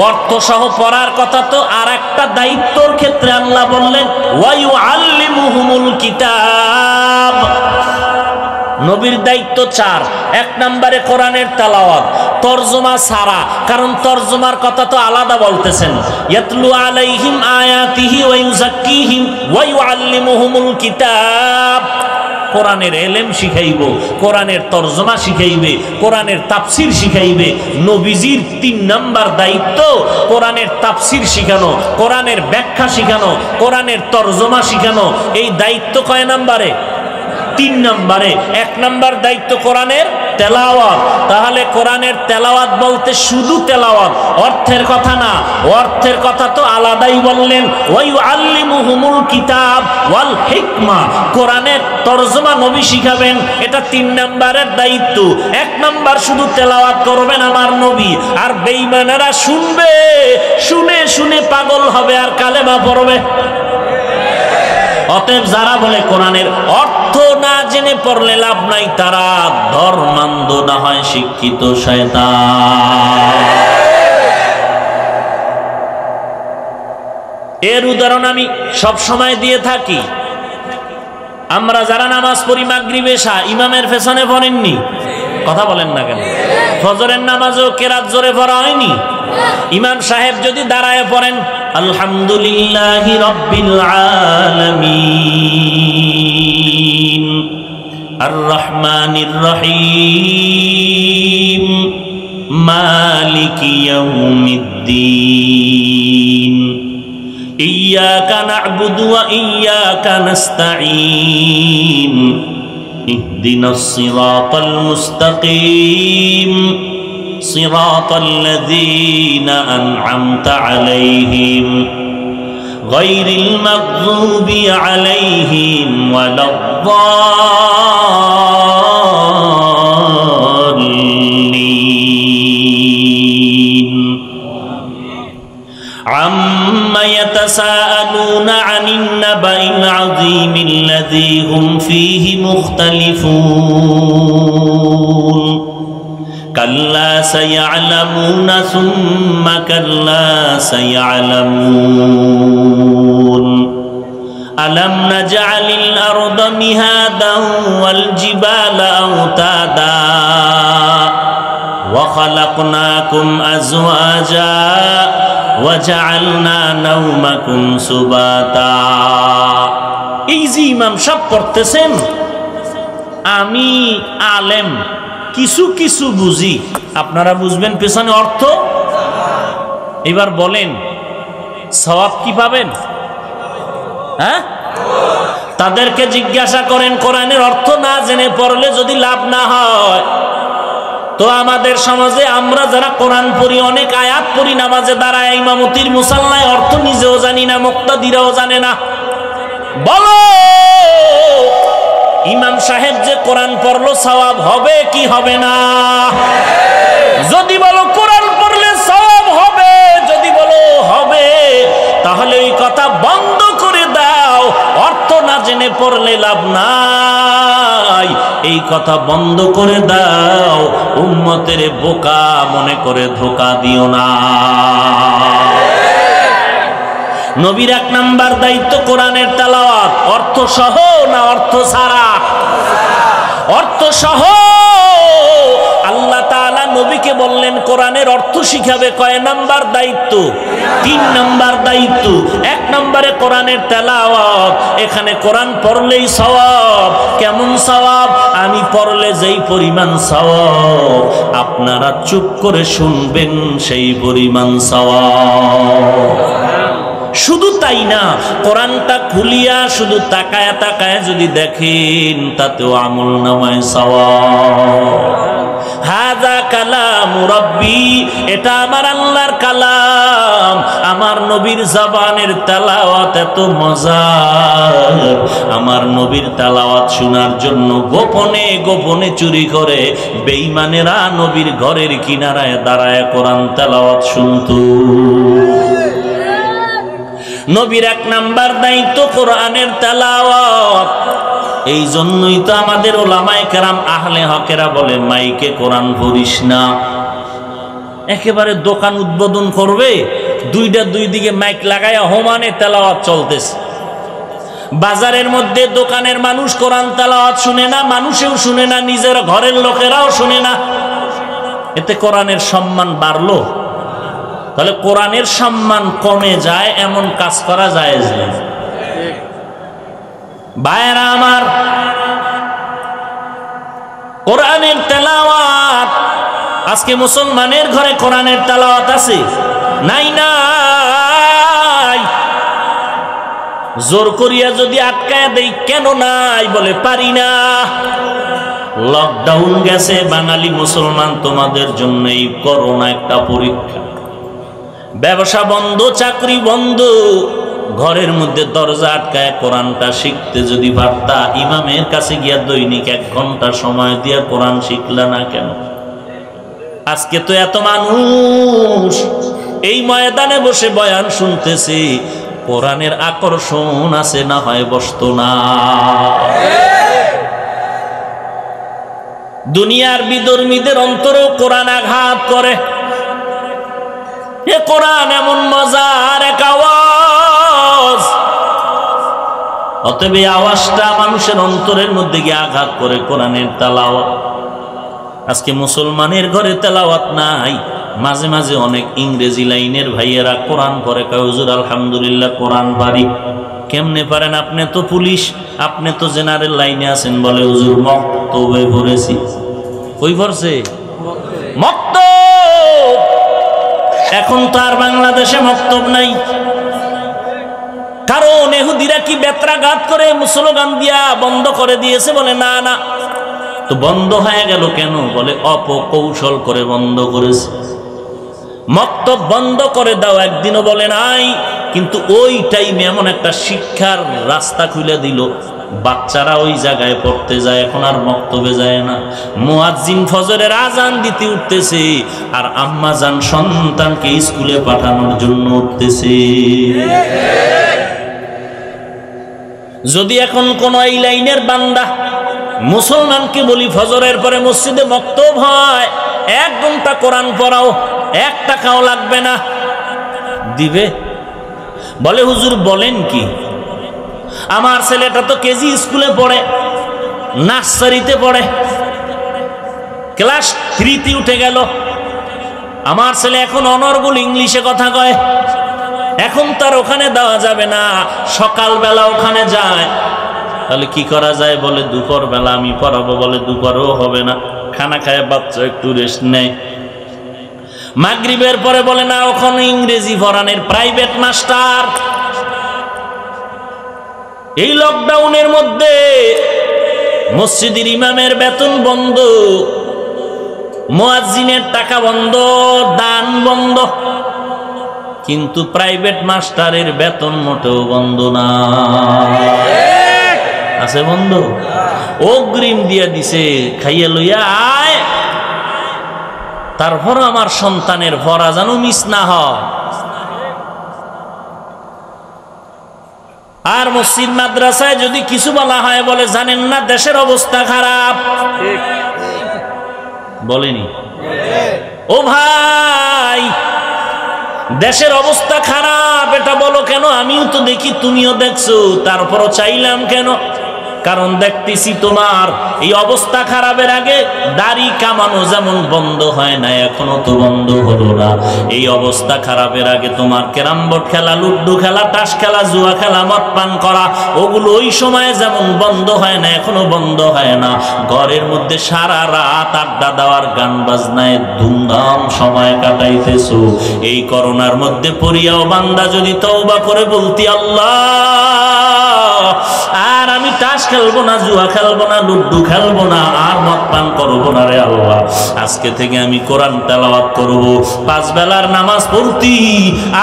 অর্থ সহ পড়ার কথা তো আর একটা দায়িত্বর ক্ষেত্রে আল্লাহ বললেন, ওয়া ইউআল্লিমুহুমুল কিতাব। নবীর দায়িত্ব 4। 1 নম্বরে কোরআনের তেলাওয়াত, তরজমা সারা, কারণ তরজমার কথা তো আলাদা বলতেছেন। ইয়াতলু আলাইহিম আয়াতিহি ওয়া ইউযাক্কিহিম ওয়া ইউআল্লিমুহুমুল কিতাব। কোরআনের এলেম শিখাইব, কোরআনের তরজমা শিখাইবে, কোরআনের তাফসির শিখাইবে। নবীজির 3 নাম্বার দায়িত্ব কোরআনের তাফসির শিখানো, কোরআনের ব্যাখ্যা শিখানো, কোরআনের তরজমা শিখানো। এই দায়িত্ব কয় নাম্বারে? 3 নাম্বারে। 1 নাম্বার দায়িত্ব কোরআনের তেলাওয়াত। তাহলে কোরআনের তেলাওয়াত বলতে শুধু তেলাওয়াত, অর্থের কথা না। অর্থের কথা তো আলাদাই বললেন, ওয়া ইউআল্লিমুহুমুল কিতাব ওয়াল হিকমা। কোরআনের তরজমা নবী শিখাবেন, এটা 3 নাম্বারের দায়িত্ব। 1 নাম্বার শুধু তেলাওয়াত করবেন আমার নবী, আর বেঈমানেরা শুনবে, শুনে শুনে পাগল হবে আর কালেমা পড়বে। অতএব যারা বলে কোরআনের অর্থ না জেনে পড়লে লাভ নাই, তারা ধর্মান্ধ না হয় শিক্ষিত শয়তান। এর উদাহরণ আমি সব সময় দিয়ে থাকি। আমরা যারা নামাজ পড়ি মাগরিব এশা ইমামের পেছনে পড়েননি? কথা বলেন না কেন? ফজরের নামাজও কেরাত জোরে পড়া হয়নি? ইমাম সাহেব যদি দাঁড়ায় পড়েন আলহামদুলিল্লাহি রাব্বিল আলামিন আর রহমানির রহিম মালিকি ইয়াউমিদ্দিন ইয়্যাকা না'বুদু ওয়া ইয়্যাকা নাস্তাঈন ইহদিনাস সিরাতাল মুস্তাকিম সিরাতাল লাযীনা আন'আমতা আলাইহিম গায়রিল মাগযুবি আলাইহিম ওয়ালাদ-দাল্লিন عما يتساءلون عن النبأ العظيم الذي هم فيه مختلفون كلا سيعلمون ثم كلا سيعلمون ألم نجعل الأرض مهادا والجبال أوتادا وخلقناكم أزواجا وجعلنا نومكم سباتا এই যে ইমাম সাহেব পড়তেছেন আমি আলেম কিছু কিছু বুঝি, আপনারা বুঝবেন পেছনে অর্থ। এবার বলেন সওয়াব কি পাবেন? হ্যাঁ, তাদেরকে জিজ্ঞাসা করেন কোরআনের অর্থ না জেনে পড়লে যদি লাভ না হয় তো আমাদের সমাজে আমরা যারা কোরআন পড়ি অনেক আয়াত পড়ি নামাজে দাঁড়ায় ইমামতির মুসাল্লায় অর্থ নিজেও জানি না, মুক্তাদিরাও জানে না। বলো ইমাম সাহেব যে কোরআন পড়লো সওয়াব হবে কি হবে না? যদি বলো কোরআন পড়লে সওয়াব হবে, যদি বলো হবে, তাহলে এই কথা বন্ধ করে দাও। অর্থ না জেনে পড়লে লাভ নাই, এই কথা বন্ধ করে দাও। উম্মতের বোকা মনে করে ধোঁকা দিও না। নবীর এক নাম্বার দায়িত্ব কোরআনের তেলাওয়াত। অর্থ সহ না অর্থ ছাড়া? অর্থ সহ। আল্লাহ তাআলা নবীকে বললেন কোরআনের অর্থ শিখাবে। কয় নাম্বার দায়িত্ব? 3 নাম্বার দায়িত্ব। 1 নম্বরে কোরআনের তেলাওয়াত। এখানে কোরআন পড়লেই সওয়াব। কেমন সওয়াব? আমি পড়লে যেই পরিমাণ সওয়াব, আপনারা চুপ করে শুনবেন সেই পরিমাণ সওয়াব। শুধু তাই না, কোরআনটা খুলিয়া শুধু তাকায়া তাকায়া যদি দেখেন তাতেও আমল নামায় সওয়াব। হাযা কালাম রাব্বি, এটা আমার আল্লাহর কালাম, আমার নবীর জবানের তেলাওয়াত এত মজার। আমার নবীর তেলাওয়াত শোনার জন্য গোপনে গোপনে চুরি করে বেঈমানেরা নবীর ঘরের কিনারায় দাঁড়ায় কোরআন তেলাওয়াত শুনতো। নবীর 1 নাম্বার দায়িত্ব কোরআনের তেলাওয়াত। এই জন্যই তো আমাদের ওলামায়ে কেরাম আহলে হকেরা বলে মাইকে কোরআন পড়িস না। একেবারে দোকান উদ্বোধন করবে, 2 দিকে মাইক লাগায়া হোমানে তেলাওয়াত চলতেছে। বাজারের মধ্যে দোকানের মানুষ কোরআন তেলাওয়াত শুনে না, মানুষেও শুনে না, নিজের ঘরের লোকেরাও শুনে না। এতে কোরআনের সম্মান বাড়লো? তাহলে কোরআনের সম্মান কমে যায় এমন কাজ করা জায়েজ নেই। ভাইরা আমার, কোরআনের তেলাওয়াত আজকে মুসলমানের ঘরে কোরআনের তেলাওয়াত আছে? নাই নাই। জোর করিয়া যদি আটকায় দেই, কেন নাই? বলে পারি না। লকডাউন গেছে বাঙালি মুসলমান, তোমাদের জন্য এই করোনা একটা পরীক্ষা। ব্যবসা বন্ধ, চাকরি বন্ধ, ঘরের মধ্যে দরজা আটকায় কোরআনটা শিখতে যদি পারতা, ইমামের কাছে গিয়া দৈনিক 1 ঘন্টা সময় দিয়া কোরআন শিখলা না কেন? আজকে তো এত মানুষ এই ময়দানে বসে বয়ান শুনতেছে, কোরআনের আকর্ষণ আছে না হয় বসতো না। দুনিয়ার বিধর্মীদের অন্তরেও কোরআন আঘাত করে। এ কোরআন এমন মজার এক আওয়াজ, অতএব এই আওয়াজটা মানুষের অন্তরের মধ্যে গিয়ে আঘাত করে কোরআনের তেলাওয়াত। আজকে মুসলমানের ঘরে তেলাওয়াত নাই, মাঝে মাঝে অনেক ইংরেজি লাইনের ভাইয়েরা কোরআন পড়ে, কয় হুজুর আলহামদুলিল্লাহ কোরআন পারি। কেমনে পারেন? আপনি তো পুলিশ, আপনি তো জেনারেল লাইনে আছেন। বলে হুজুর মক্তবে পড়েছি। কই পড়ছে? মক্তব। এখন তো আর বাংলাদেশে মক্তব নাই, কারণ ইহুদিরা কি বেত্রাঘাত করে স্লোগান দিয়া বন্ধ করে দিয়েছে। বলে না না, তো বন্ধ হয়ে গেল কেন? বলে অপকৌশল করে বন্ধ করেছে। মক্তব বন্ধ করে দাও একদিনও বলে নাই, কিন্তু ওই টাইমে এমন একটা শিক্ষার রাস্তা খুলে দিল, বাচ্চারা ওই জায়গায় পড়তে যায়, এখন আর মক্তবে যায় না। মুয়াজ্জিন ফজরের আজান দিতে উঠতেছে, আর আম্মা জান সন্তানকে স্কুলে পাঠানোর জন্য উঠতেছে। যদি এখন কোন এই লাইনের বান্দা মুসলমানকে বলি ফজরের পরে মসজিদে মক্তব হয়, 1 ঘন্টা কোরআন পড়াও, 1 টাকাও লাগবে না, দিবে? বলে হুজুর বলেন কি, আমার ছেলেটা তো কেজি স্কুলে পড়ে, নার্সারিতে পড়ে, ক্লাস 3-তে উঠে গেল। আমার ছেলে এখন অনর্গল ইংলিশে কথা কয়, এখন তার ওখানে দেওয়া যাবে না, সকালবেলা ওখানে যায়। তাহলে কি করা যায়? বলে দুপুর বেলা আমি পড়াবো। বলে দুপুরেও হবে না, খানা খায় বাচ্চা একটু রেস্ট নেয়। মাগরিবের পরে বলে না, ওখানে ইংরেজি পড়ানোর প্রাইভেট মাস্টার। এই লকডাউনের মধ্যে মসজিদের ইমামের বেতন বন্ধ, মুয়াজ্জিনের টাকা বন্ধ, দান বন্ধ, কিন্তু প্রাইভেট মাস্টারের বেতন মোটেও বন্ধ না। আছে বন্ধ? অগ্রিম দিয়া দিছে, খাইয়া লইয়া আয়, তারপর আমার সন্তানের পড়া যেন মিস না হয়। আর মসজিদ মাদ্রাসায় যদি কিছু বলা হয়, বলে জানেন না দেশের অবস্থা খারাপ। বলেনি? ও ভাই, দেশের অবস্থা খারাপ এটা বলো কেন? আমিও তো দেখি, তুমিও দেখছো, তারপরও চাইলাম কেন? কারণ দেখতেছি তোমার এই অবস্থা খারাপের আগে দাড়ি কামানো যেমন বন্ধ হয় না, এখনো তো বন্ধ হলো না। এই অবস্থা খারাপের আগে তোমার ক্যারাম বোর্ড খেলা, লুড্ডু খেলা, তাস খেলা, জুয়া খেলা, মদ পান করা, ওগুলো ওই সময়ে যেমন বন্ধ হয় না, এখনো বন্ধ হয় না। ঘরের মধ্যে সারা রাত আড্ডা দেওয়ার, গান বাজনায় ধুমধাম সময় কাটাইতেছো। এই করোনার মধ্যে পড়িয়াও বান্দা যদি তওবা করে বলতি, আল্লাহ আর আমি তাস খেলবো না, জুয়া খেলবো না, লুড্ডু খেলবো না, আর মদ পান করবো না রে আল্লাহ, আজকে থেকে আমি কোরআন তেলাওয়াত করব, 5 বেলার নামাজ পড়তি,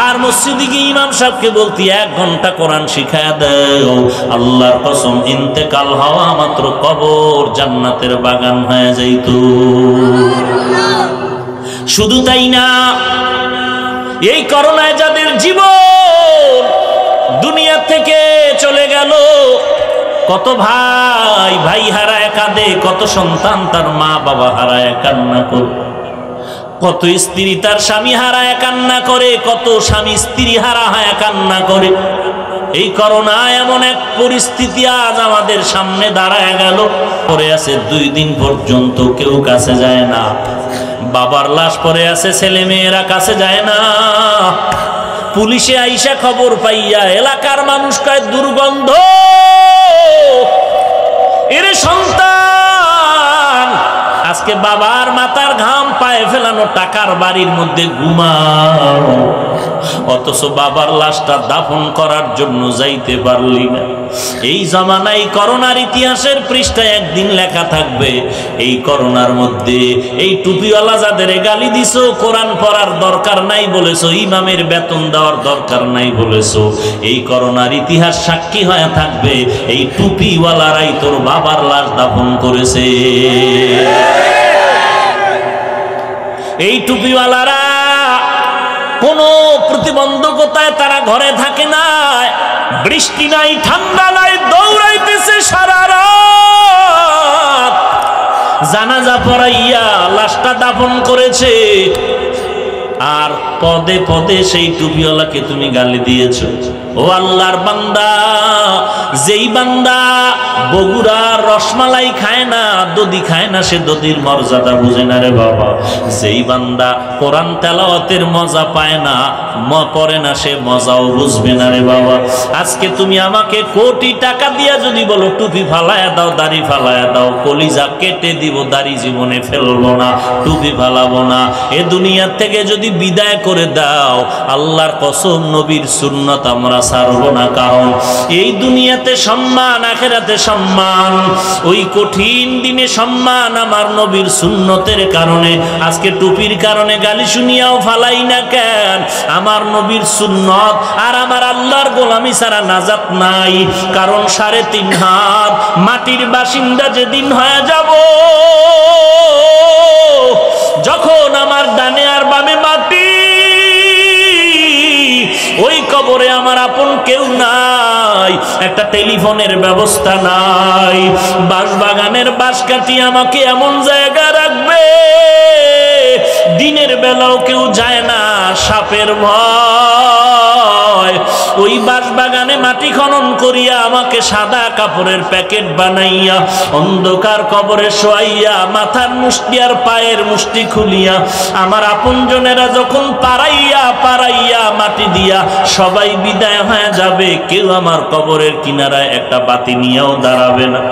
আর মসজিদে গিয়ে ইমাম সাহেবকে বলতি 1 ঘন্টা কোরআন শিখায় দাও। আল্লাহর কসম, ইন্তেকাল হওয়া মাত্র কবর জান্নাতের বাগান হয়ে যাইত। শুধু তাই না, এই করোনায় যাদের জীবন দুনিয়া থেকে চলে গেল, কত ভাই ভাই হারায় কাঁদে, কত সন্তান তার মা বাবা হারায় কান্না করে, কত স্ত্রী তার স্বামী হারায় কান্না করে, কত স্বামী স্ত্রী হারায় কান্না করে। এই করোনা এমন এক পরিস্থিতি আজ আমাদের সামনে দাঁড়ায় গেল, পরে আছে 2 দিন পর্যন্ত কেউ কাছে যায় না। বাবার লাশ পরে আছে, ছেলে মেয়েরা কাছে যায় না। পুলিশে আইসা খবর পাইয়া এলাকার মানুষ কয় দুর্গন্ধ, এর সন্তান আজকে বাবার মাথার ঘাম পায়ে ফেলানো টাকার বাড়ির মধ্যে ঘুমাও, অথচ বাবার লাশটা দাফন করার জন্য যাইতে পারলি না। এই জামানায় করোনার ইতিহাসের পৃষ্ঠায় একদিন লেখা থাকবে, এই করোনার মধ্যে এই টুপিওয়ালা যাদের গালি দিছো, কোরআন পড়ার দরকার নাই বলেছো, ইমামের বেতন দেওয়ার দরকার নাই বলেছো, এই করোনার ইতিহাস সাক্ষী হয়ে থাকবে এই টুপিওয়ালারাই তোর বাবার লাশ দাফন করেছে। এই টুপিওয়ালারা কোন প্রতিবন্ধকতায় তারা ঘরে থাকে না, বৃষ্টি নাই, ঠান্ডা নাই, দৌড়াইতেছে সারা রাত, জানাজা পড়াইয়া লাশটা দাফন করেছে। আর পদে পদে সেই টুপিওয়ালাকে তুমি গালি দিয়েছ। ও আল্লাহর বান্দা, যেই বান্দা বগুড়ার রসমালাই খায় না, দধি খায় না, সে দধির মর্যাদা বুঝে না রে বাবা। যেই বান্দা কোরআন তেলাওয়াতের মজা পায় না, পড়ে না, সে মজাও বুঝবে না রে বাবা। আজকে তুমি আমাকে কোটি টাকা দিয়া যদি বলো টুপি ফালায়া দাও, দাড়ি ফালায়া দাও, কলিজা কেটে দিব, দাড়ি জীবনে ফেলবো না, টুপি ফালাবো না, এ দুনিয়া থেকে যদি বিদায় করে দাও, আল্লাহর কসম নবীর সুন্নাত আমরা ছাড়বো না। কারণ এই দুনিয়াতে সম্মান, আখিরাতে সম্মান, ওই কঠিন দিনে সম্মান আমার নবীর সুন্নতের কারণে। আজকে টুপির কারণে গালি শুনিয়াও ফালাই না কেন? আমার নবীর সুন্নত আর আমার আল্লাহর গোলামি ছাড়া নাজাত নাই। কারণ 3.5 হাত মাটির বাসিন্দা যেদিন হয়ে যাব, যখন আমার ডানে আর বামে মাটি, ওই কবরে আমার আপন কেউ নাই, একটা টেলিফোনের ব্যবস্থা নাই, বাঁশবাগানের বাঁশ কাটি আমাকে এমন জায়গা রাখবে, দিনের বেলাও কেউ যায় না, সাপের ভয়। ওই বাঁশবাগানে মাটি খনন করিয়া আমাকে সাদা কাপড়ের প্যাকেট বানাইয়া অন্ধকার কবরে শোয়াইয়া মাথার মুষ্টি আর পায়ের মুষ্টি খুলিয়া আমার আপনজনেরা যখন পাড়াইয়া পাড়াইয়া মাটি দিয়া সবাই বিদায় হয়ে যাবে, কেউ আমার কবরের কিনারায় একটা বাতি নিয়েও দাঁড়াবে না,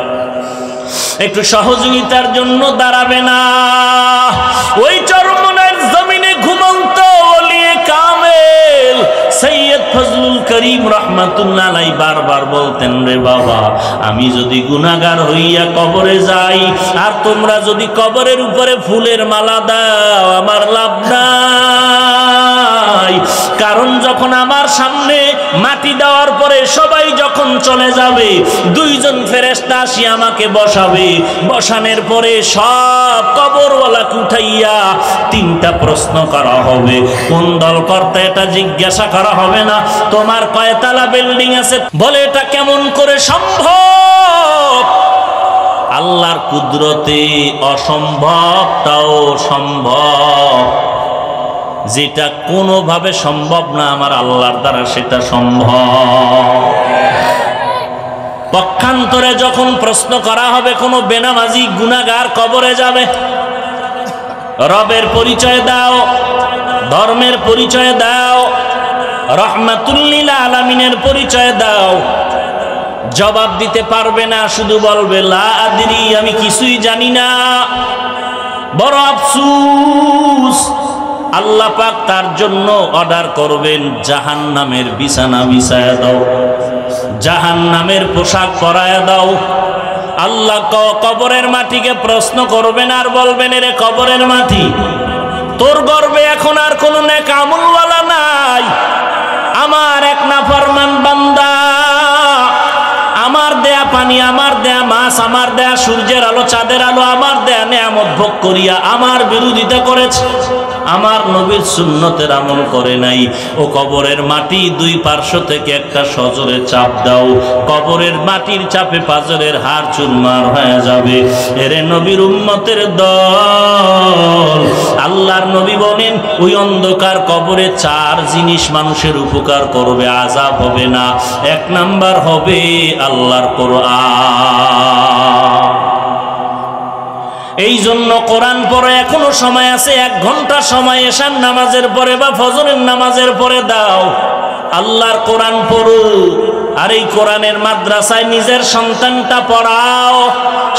একটু সহযোগিতার জন্য দাঁড়াবে না। ওই চরমনের জমিনে ঘুমন্ত ওলিয়ে কামেল সৈয়দ ফজলুল করিম রহমাতুল্লাহ আলাইহি বারবার বলতেন, রে বাবা, আমি যদি গুনাহগার হইয়া কবরে যাই আর তোমরা যদি কবরের উপরে ফুলের মালা দাও, আমার লাভ নাই। কারণ যখন আমার সামনে মাটি দেওয়ার পরে সবাই যখন চলে যাবে, 2 জন ফেরেশতা আসি আমাকে বসাবে, বসানোর পরে সব কবরওয়ালাকে উঠাইয়া 3টা প্রশ্ন করা হবে। কোন দল কর্তা এটা জিজ্ঞাসা করা হবে না, তোমার কয়তলা বিল্ডিং আছে, বলে এটা কেমন করে সম্ভব? আল্লাহর কুদরতে অসম্ভবটাও সম্ভব, যেটা কোনোভাবে সম্ভব না আমার আল্লাহর দ্বারা সেটা সম্ভব। পক্ষান্তরে যখন প্রশ্ন করা হবে, কোনো বেনামাজি গুনাহগার কবরে যাবে, রবের পরিচয় দাও, ধর্মের পরিচয় দাও, রহমাতুল লিল আলামিনের পরিচয় দাও, জবাব দিতে পারবে না, শুধু বলবে লা আদরি, আমি কিছুই জানি না। বড় আফসোস, আল্লাহ পাক তার জন্য অর্ডার করবেন, জাহান্নামের বিছানা বিছায়া দাও, জাহান্নামের পোশাক পরায়া দাও। আল্লাহ কবরের মাটিকে প্রশ্ন করবেন আর বলবেন, এরে কবরের মাটি, তোর গর্বে এখন আর কোনো নেক আমলওয়ালা নাই, আমার এক নাফরমান বান্দা আমার দেয়া পানি, আমার দেয়া মাছ, আমার দেয়া সূর্যের আলো, চাঁদের আলো, আমার দেয়া নেয়ামত ভোগ করিয়া আমার বিরোধিতা করেছে, আমার নবীর সুন্নতের আমল করে নাই। ও কবরের মাটি, 2 পার্শ্ব থেকে একটা সজোরে চাপ দাও, কবরের মাটির চাপে পাজরের হাড় চুরমার হয়ে যাবে। এরে নবীর উম্মতের দল, আল্লাহর নবী বলেন, ওই অন্ধকার কবরে 4 জিনিস মানুষের উপকার করবে, আযাব হবে না। 1 নাম্বার হবে আল্লাহর কোরআন। এই জন্য কোরআন পড়ে, এখনো সময় আছে, 1 ঘন্টা সময় এশার নামাজের পরে বা ফজরের নামাজের পরে দাও, আল্লাহর কোরআন পড়ো। আর এই কোরআনের মাদ্রাসায় নিজের সন্তানটা পড়াও,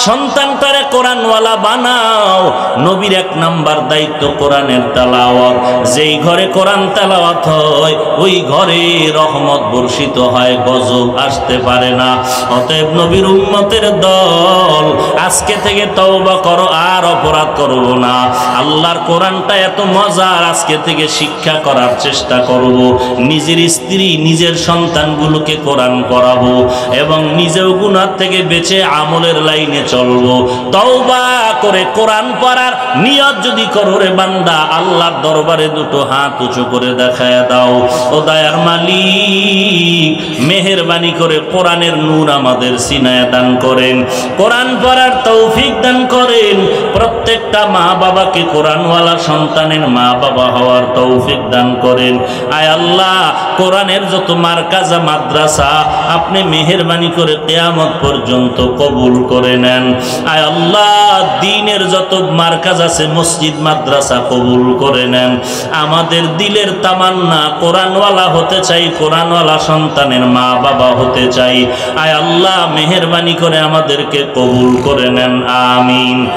সন্তানটারে কোরআনওয়ালা বানাও। নবীর 1 নাম্বার দায়িত্ব কোরআনের তেলাওয়াত। যেই ঘরে কোরআন তেলাওয়াত হয়, ওই ঘরে রহমত বর্ষিত হয়, গজব আসতে পারে না। অতএব নবীর উম্মতের দল, আজকে থেকে তওবা করো, আর অপরাধ করবো না। আল্লাহর কোরআনটা এত মজার, আজকে থেকে শিক্ষা করার চেষ্টা করব। নিজের স্ত্রী, নিজের সন্তানগুলোকে কোরআন পড়াবো এবং নিজেও গুনাহ থেকে বেঁচে আমলের লাইনে চলবো। তওবা করে কোরআন পড়ার নিয়ত যদি করো রে বান্দা, আল্লাহর দরবারে 2 হাত উঁচু করে দেখায় দাও, ও দয়ার মালিক, মেহেরবানি করে কোরআনের নূর আমাদের সিনায় দান করেন, কোরআন পড়ার তৌফিক দান করেন। প্রত্যেকটা মা বাবাকে কোরআনওয়ালা সন্তানের মা বাবা হওয়ার তৌফিক দান করেন। আয় আল্লাহ, কোরআনের যত মারকাজা মাদ্রাসা আপনি মেহেরবানি করে কিয়ামত পর্যন্ত কবুল করে নেন। আয় আল্লাহ, দ্বীনের যত মার্কাজ আছে, মসজিদ মাদ্রাসা কবুল করে নেন। আমাদের দিলের তামান্না কোরআনওয়ালা হতে চাই, কোরআনওয়ালা সন্তানের মা বাবা হতে চাই। আয় আল্লাহ, মেহেরবানি করে আমাদেরকে কবুল করে নেন। আমিন।